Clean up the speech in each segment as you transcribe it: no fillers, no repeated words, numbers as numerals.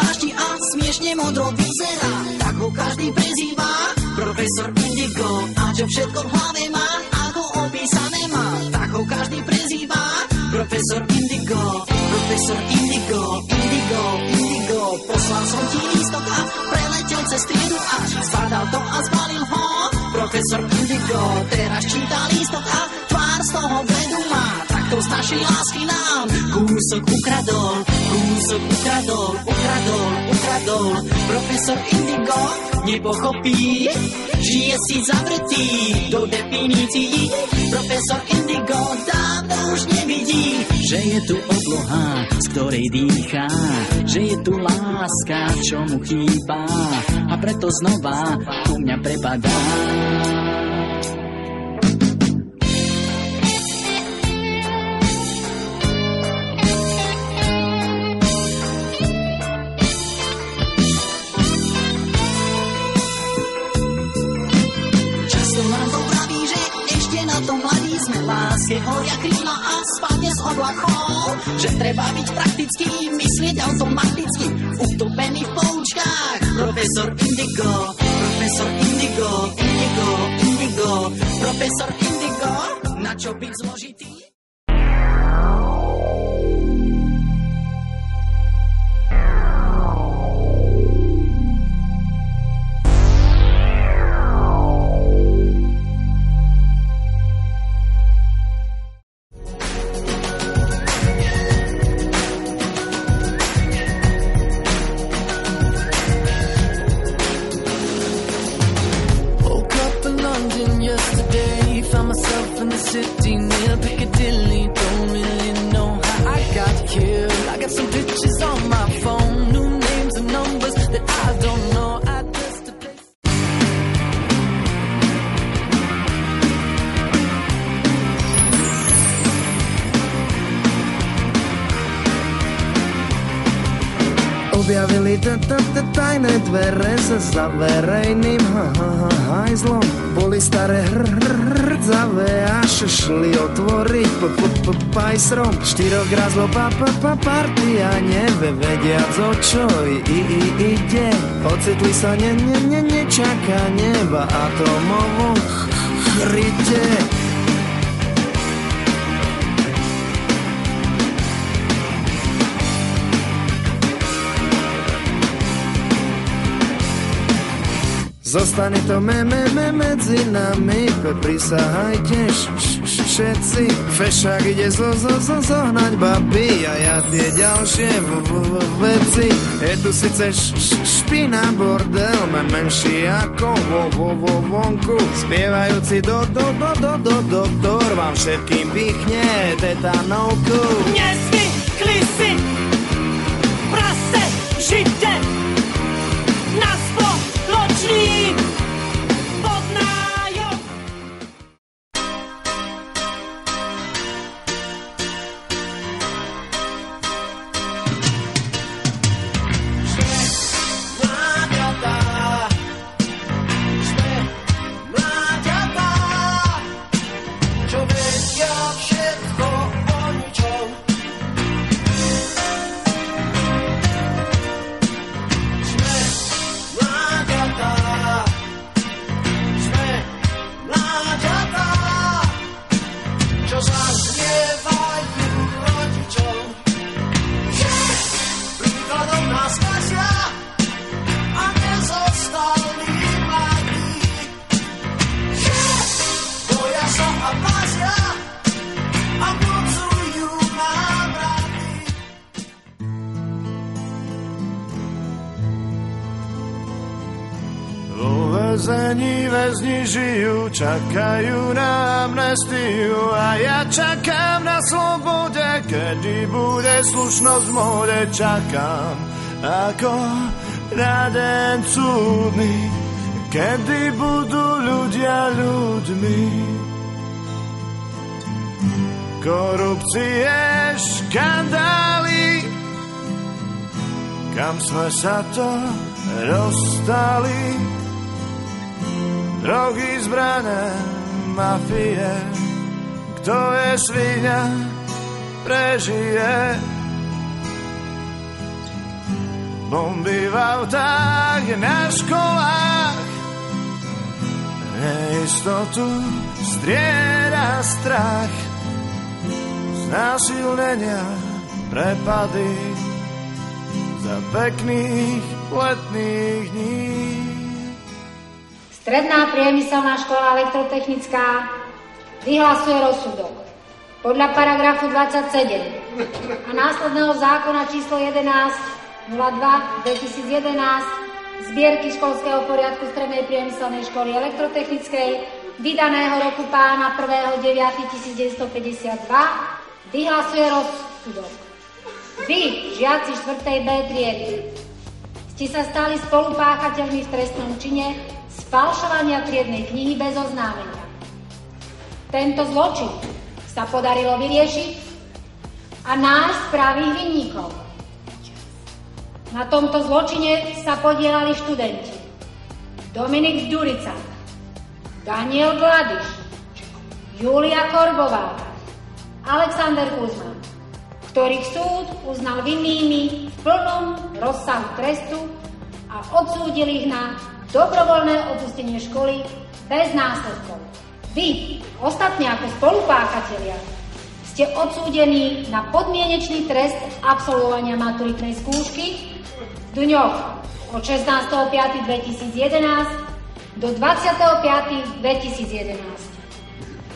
plášti a smiešne modro vyzerá. Tak ho každý prezýva Profesor Indigo. A čo všetko v hlave má, ako opísané má, tak ho každý prezýva Profesor Indigo. Profesor Indigo, Indigo, Indigo. Poslal som ti lístok a preletel cez triedu až zbadal to a zbalil ho Profesor Indigo. Teraz číta lístok a tvár z toho vedu má. Takto z našej lásky nám kúsok ukradol, kúsok ukradol, ukradol, ukradol. Profesor Indigo nepochopí, žije si zavretý do definícií. Profesor Indigo dávno už nevidí, že je tu obloha, z ktorej dýchá, že je tu láska, čo mu chýba, a preto znova ku mňa prepadá. Láske horia krídla a spadne z oblakov, že treba byť praktický, myslieť automaticky, utopený v poučkách. Profesor Indigo, Profesor Indigo, Indigo, Indigo. Profesor Indigo, na čo byť zložitý? Objavili tajné dvere za verejným hajzlom. Boli staré hrdzavé a šli otvoriť pajsrom. Štyroch razlo partia, nevediac o čo ide. Ocitli sa nečaká neba atomovom chryte. Zostane to medzi nami, prisahajte všetci. Fešák ide zohnať baby a ja tie ďalšie veci. Je tu síce špina, bordel, menší ako vonku. Spievajúci doktor vám všetkým pichne tetanovku. Nezvykli si prase žite na spoločný podnájom. Sme mláďatá, čo vedia všetko o ničom. Väzni žijú, čakajú na amnestiu a ja čakám na slobode, kedy bude slušnosť v móde. Čakám ako na deň súdny, kedy budú ľudia ľuďmi. Korupcie, škandály, kam sme sa to dostali. Drogy, zbrané, mafie, kto je sviňa, prežije. bomby v autách na školách. Neistotu strieda strach, znásilnenia, prepady za pekných letných dní. Stredná priemyselná škola elektrotechnická vyhlasuje rozsudok podľa paragrafu 27 a následného zákona číslo 11.02.2011 zbierky školského poriadku Strednej priemyselnej školy elektrotechnickej vydaného roku pána 1.9.1952 vyhlasuje rozsudok. Vy, žiaci 4. B triedy, ste sa stali spolupáchateľmi v trestnom čine sfalšovania triednej knihy bez oznámenia. Tento zločin sa podarilo vyriešiť a nájsť pravých vinníkov. Na tomto zločine sa podielali študenti Dominik Ďurica, Daniel Gladiš, Julia Korbová, Alexander Kuzma, ktorých súd uznal vinnými v plnom rozsahu trestu a odsúdil ich na dobrovoľné opustenie školy bez následkov. Vy, ostatní ako spolupáchatelia, ste odsúdení na podmienečný trest absolvovania maturitnej skúšky v dňoch od 16.5.2011 do 25.2011.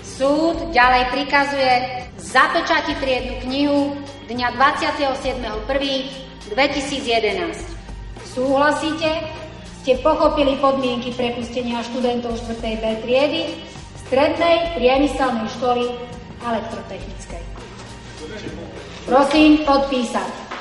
Súd ďalej prikazuje zapečatiť triednu knihu dňa 27.1.2011. Súhlasíte? Ste pochopili podmienky prepustenia študentov 4. B triedy Strednej priemyselnej školy elektrotechnickej. Prosím podpísať.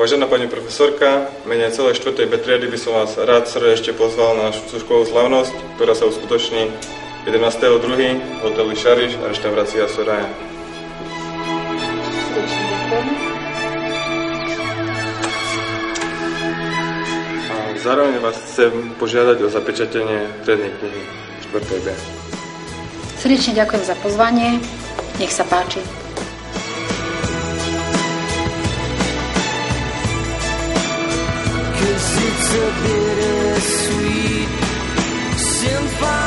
Vážená pani profesorka, v mene celej 4. B triedy by som vás rád srdečne pozval na našu školú slavnosť, ktorá sa uskutoční 11.2. v hoteli Šariš a reštaurácia Soraya. A zároveň vás chcem požiadať o zapečatenie triednej knihy 4. B. Srdečne ďakujem za pozvanie. Nech sa páči. It's a bittersweet symphony.